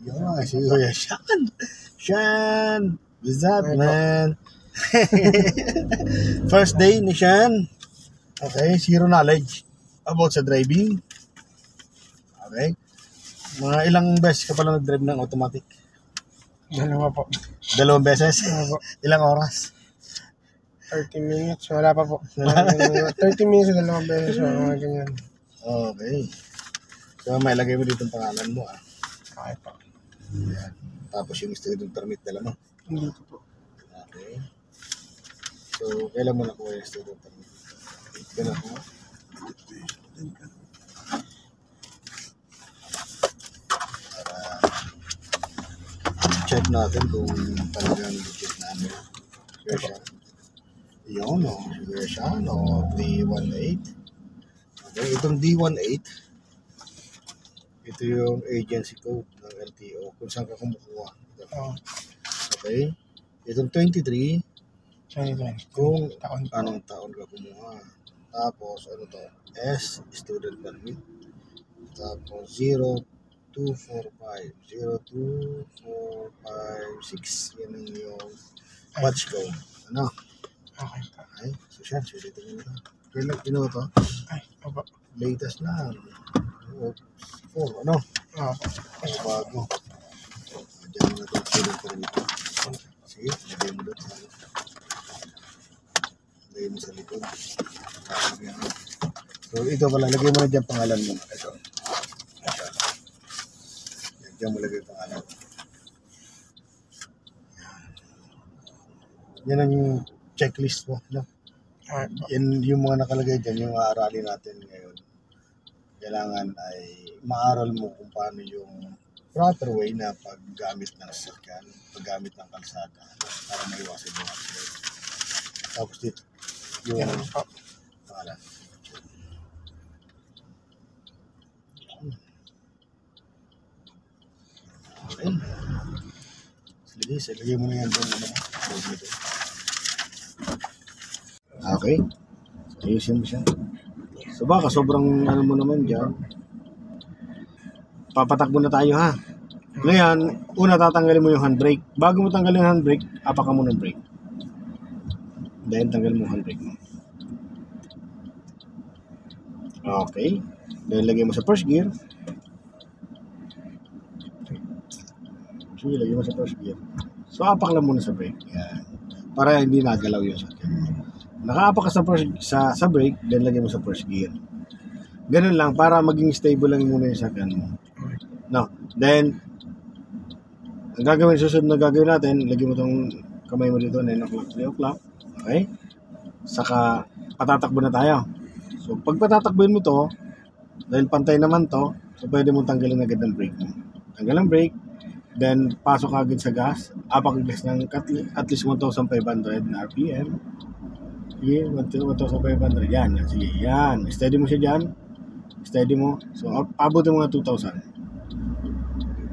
Yo, si Kuya Sean. Sean, what's up, man? First day ni Sean. Okay, zero knowledge about sa driving. Okay. Mga ilang beses ka pala nag-drive ng automatic? Dalawa po. 2 beses? Dalawa po. Ilang oras? 30 minutes. Wala pa po. 30 minutes sa 2 beses. Mga ganyan. Okay. So, may lagay mo dito ang pangalan mo, ah. Okay po. Yan. Tapos yung student permit dala mo. Hindi po. Okay. So, kailan mo nakuha yung student permit? Ganun mo? Para check natin kung talagang legit namin. Sure siya. Yun, no? Sure siya, no? D18. Okay, itong D18, ito yung agency code ng LTO kung saan ka kumukuha. Okay? Itong 23, 2020. kung Taon po. anong taon ka kumuha. Tapos, ano to? S, student permit. Tapos, 0245. 02456. Yan ang yung batch code. Ano? Okay po. Okay? So, siya. Sulitin mo na. Kailan kinuha to? Ay, opo. Latest na. 4, ano? Opo. Mas bago. Diyan mo na ito. Student permit. Sige, lagay mo doon. Lagay mo sa likod. So, ito pala. Lagay mo na dyan pangalan mo. Ito. Diyan mo lagay pangalan. Yan ang checklist mo. No? Okay po. Yan yung mga nakalagay dyan, yung aaralin natin ngayon. Kailangan ay maaral mo kung paano yung proper way na paggamit ng sasakyan, paggamit ng kalsada para maiwasan yung accident. Tapos dito, yung pangalan. Okay. Sige, lagay mo na yan doon. Okay. Ayusin mo siya. So baka sobrang ano mo naman dyan. Papatakbo na tayo, ha. Ngayon, una tatanggalin mo yung handbrake. Bago mo tanggalin yung handbrake, apak ka mo ng brake. Then tanggalin mo yung handbrake mo. Okay. Then lagay mo sa first gear. Sige, lagay mo sa first gear. So apak lang muna sa brake. Yan. Para hindi nagalaw yung sakyan mo. Nakaapak ka sa brake, then lagay mo sa first gear. Ganun lang, para maging stable lang muna yung sakyan mo. No. Then, ang susunod na gagawin natin, lagay mo itong kamay mo dito, 9 o'clock, 3 o'clock. Okay? Saka, patatakbo na tayo. So, pag patatakbuhin mo to, dahil pantay naman to, so pwede mong tanggalin agad ang brake mo. Tanggal ang brake, then pasok agad sa gas, apak ang gas ng at least 1,500 na RPM. Sige, 1,500. Yan. Sige, yan. Steady mo siya dyan. Steady mo. So, abutin mo nga 2,000.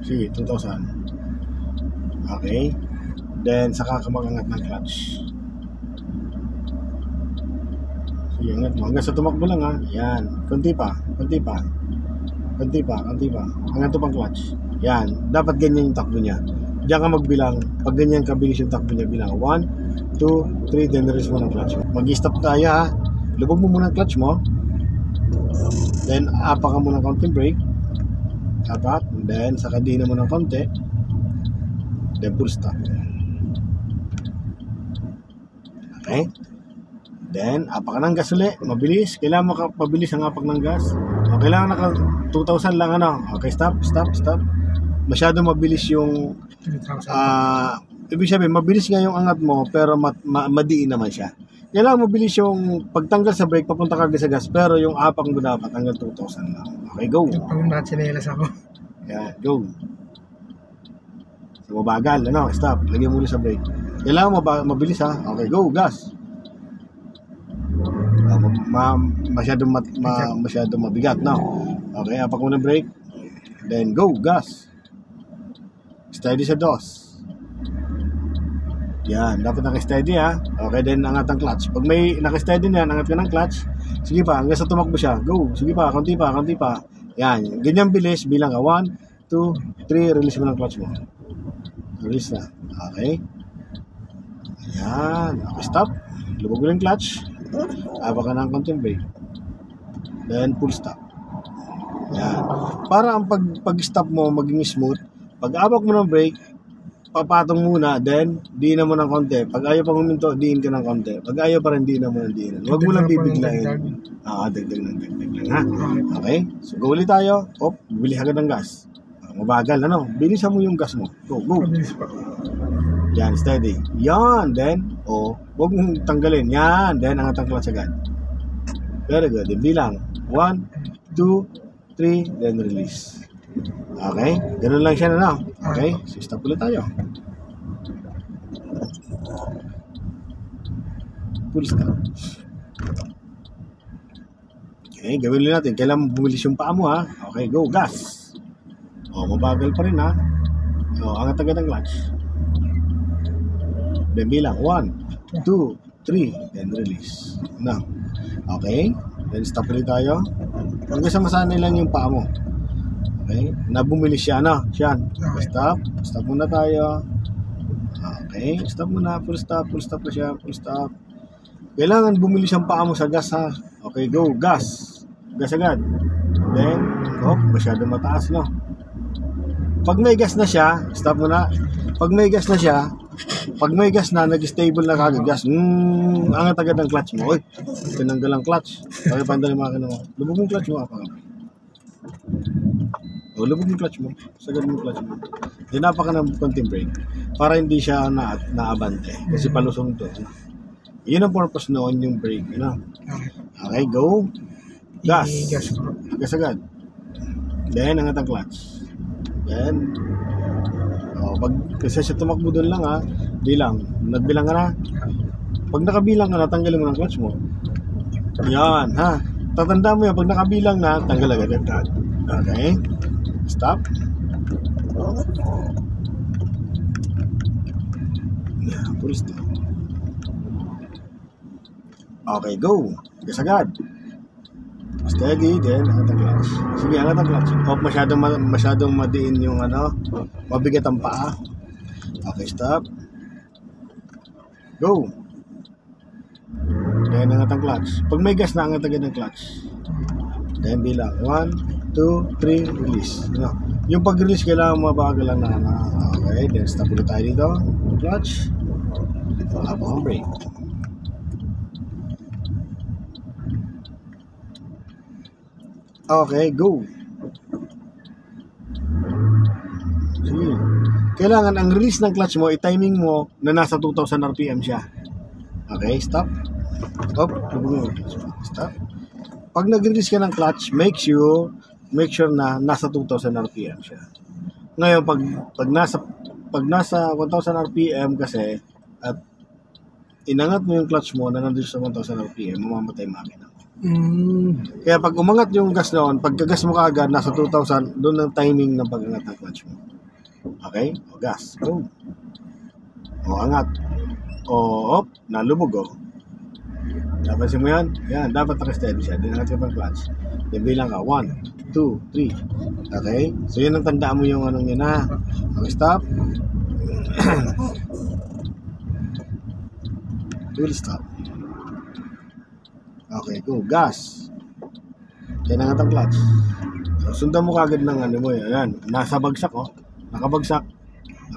Sige, 2,000. Okay. Then, saka ka mag-angat ng clutch. Sige, angat mo. Hanggang sa tumakbo lang, ha. Yan. Kunti pa. Angat to pang clutch. Yan. Dapat ganyan yung takbo niya. Diyan ka magbilang. Pag ganyan kabilis yung takbo niya, bilang 1, 2, 3, then release mo ng clutch mo. Mag-stop tayo, ha. Lubog mo muna ang clutch mo. Then, apak ka muna ng konting brake. Apak. Then, saka dina mo ng konti. Then, full stop. Okay. Then, apak ka ng gas ulit. Mabilis. Kailangan mabilis ang apak ng gas. O, kailangan naka 2,000 lang, ano. Okay, stop. Masyado mabilis yung ibig sabihin, mabilis nga yung angat mo, pero madiin naman siya. Kailangan mabilis yung pagtanggal sa brake, papunta ka sa gas, pero yung apak mo dapat hanggang 2,000 lang. Okay, go. Pag nakatsinelas ako. Yeah, go. So, mabagal, ano, stop. Lagyan mo ulit sa brake. Kailangan mabilis, ha. Okay, go, gas. Masyado mabigat, no? Okay, apak mo ng brake. Then, go, gas. Steady sa dos. Yan, dapat naka-steady, ha. Okay, then angat ang clutch. Pag may naka-steady na yan, angat ka ng clutch. Sige pa, hanggang sa tumakbo siya. Go, sige pa, konti pa. Yan, ganyan bilis, bilang ka. 1, 2, 3, release mo ng clutch mo. Release na. Okay. Ayan. Okay, stop. Lubog mo yung clutch. Aba ka ng konting brake. Then, full stop. Ayan. Para ang pag-stop mo maging smooth, pag abak mo ng brake, papatong muna, then, diin mo ng konti. Pag ayaw pang huminto, diin ka ng konti. Pag ayaw pa rin, diin mo ng diin. Huwag mo lang bibiglayin. Dagdag lang, ha? Okay? So, go ulit tayo. Bili agad ng gas. Mabagal, ano? Bilisan mo yung gas mo. Go. Yan, steady. Yan, then, huwag mong tanggalin. Yan, then, angat ang clutch agad. Very good. Then, bilang. 1, 2, 3, then release. Okay? Ganun lang siya na. Okay? So, stop ulit tayo. Full stop. Okay, gawin ulit natin. Kailangan bumilis yung paa mo, ha? Okay, go. Gas. Mabagal pa rin, ha? Angat agad ang clutch. Then bilang. 1, 2, 3, then release. Now, okay? Then stop ulit tayo. Hanggang sa masanay lang yung paa mo. Okay? Nabumilis siya, no? Siyan. Stop. Stop muna tayo. Okay? Stop muna. Full stop na siya. Full stop. Kailangan bumilis ang paa mo sa gas, ha? Okay, go. Gas. Gas agad. Then, masyado mataas, no? Pag may gas na siya, stop muna. Pag may gas na siya, nag-stable na kagad gas. Angat agad ang clutch mo. Tinanggal ang clutch. Okay, pandali makina mo. Lubog yung clutch mo. Lubog yung clutch mo. Sagad mo yung clutch mo. Dinapa ka ng konting brake para hindi siya naabante. Kasi palusong to. Yun ang purpose noon yung brake. Okay, go. Gas. Gas agad. Then, angat ang clutch. Then, kasi siya tumakbo doon lang, ha. Bilang. Nagbilang ka na. Pag nakabilang ka na, tanggalin mo ng clutch mo. Yan, ha. Tatanda mo yan. Pag nakabilang na, tanggal agad. Okay. Stop. Yan, full stop. Okay, go. Gas agad. Steady, then angat ang clutch. Sige, angat ang clutch. Masyadong madiin yung mabigat ang paa. Okay, stop. Go. Then angat ang clutch. Pag may gas na, angat agad ang clutch. Then bilang. 1, 2, 3, release. Yung pag-release, kailangan mabagal lang na. Okay, then stop ulit tayo dito. Clutch. Habang ang brake. Okay, go. Sige. Kailangan ang release ng clutch mo, i-timing mo na nasa 2,000 RPM siya. Okay, stop. Stop. Pag nag-release ka ng clutch, make sure na nasa 2,000 RPM siya. Ngayon, pag nasa 1,000 RPM kasi, at inangat mo yung clutch mo na nandun sa 1,000 RPM, mamamatay makina. Kaya pag umangat yung gas noon, pagkagas mo kaagad, nasa 2,000, doon ang timing ng pag-angat ng clutch mo. Okay? Gas. Go. Angat. Nalubog, Napansin mo yan? Yan, dapat naka-steady siya. Dinangat ka pang clutch. Then bilang ka. 1, 2, 3. Okay? So yun ang tandaan mo yung yun, ha? Okay, stop. Full stop. Okay, go. Gas. Tinangat ang clutch. Sundan mo kagad ng mo yan. Ayan. Nasa bagsak, Nakabagsak.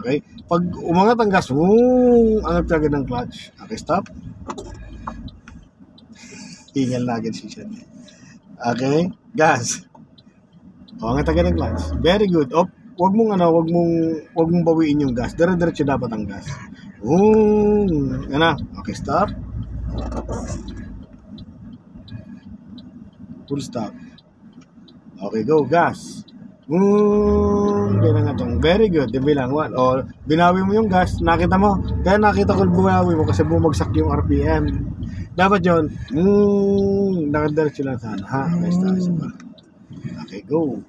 Okay? Pag umangat ang gas, angat kagad ng clutch. Okay, stop. Hingal na agad siya. Okay? Gas. Angat agad ng clutch. Very good. Wag mong bawiin yung gas. Dire-diretso dapat ang gas. Okay, stop. Full stop. Okay, go. Gas. Ganun nga itong. Very good. Bilang 1. Binawi mo yung gas. Nakita mo. Kaya nakita ko binawi mo kasi bumagsak yung RPM. Dapat yun. Nakadiretso lang sana. Okay, stop. Okay, go.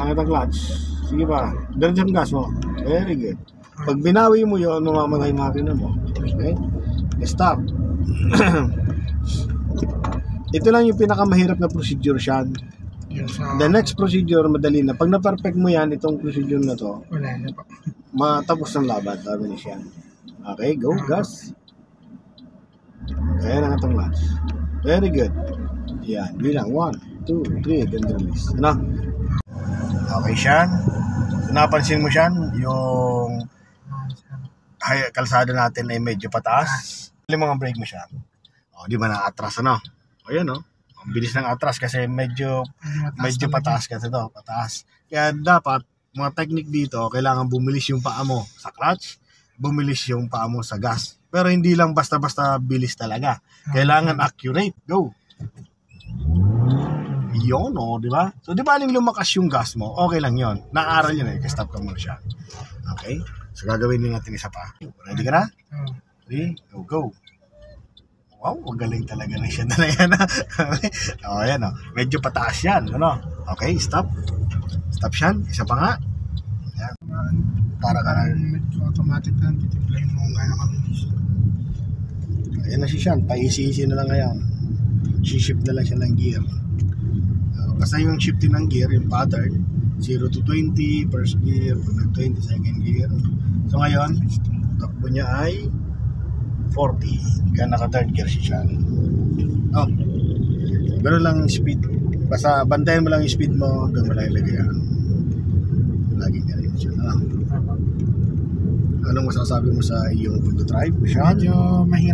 Angat ang clutch. Sige pa. Diretso yung gas mo. Very good. Pag binawi mo yun, mamamatay makina mo. Okay? Stop. Ito lang yung pinakamahirap na procedure siya. Yun sa... The next procedure, madali na. Pag na-perfect mo yan, itong procedure na to, Wala na po. matapos ng laban. Sabi ni siya. Okay, go, gas. Kaya na itong launch. Very good. Yan, bilang 1, 2, 3, then release. Ano? Okay, Sean. Napansin mo, Sean, yung kalsada natin ay medyo pataas. Yung mga brake mo, Sean. O, di ba na-atras, ano? O, yan, o. Ang bilis ng atras kasi medyo pataas kasi to, pataas. Kaya dapat, mga technique dito, kailangan bumilis yung paa mo sa clutch, bumilis yung paa mo sa gas. Pero hindi lang basta-basta bilis talaga. Kailangan accurate. Go! Yun, o, di ba? So, di ba aling lumakas yung gas mo? Okay lang yon. Naaral yun eh. Stop ka muna siya. Okay? So, gagawin din natin isa pa. Ready ka na? Ready? Go, go. Wow, magaling talaga na siya na yan. O, yan o. Medyo pataas yan. Ano? Okay, stop. Stop siya. Isa pa nga. Yan. Para ka na. Medyo automatic na. Titiplayin mo kung kaya kami. Ayan na si Sean. Pa-easy-easy na lang ngayon. Si-shift na lang siya ng gear. Basta yung shifting ng gear, yung pattern, 0 to 20, first gear, 20, second gear. So ngayon, takbo niya ay 40. Kaya naka third gear si Sean. Oh, gano'n lang yung speed. Basta bantayan mo lang yung speed mo, hanggang mo lang ilagay yan. Lagi ka rin siya. Anong masasabi mo sa iyong pag-drive, Sean? Medyo mahirap.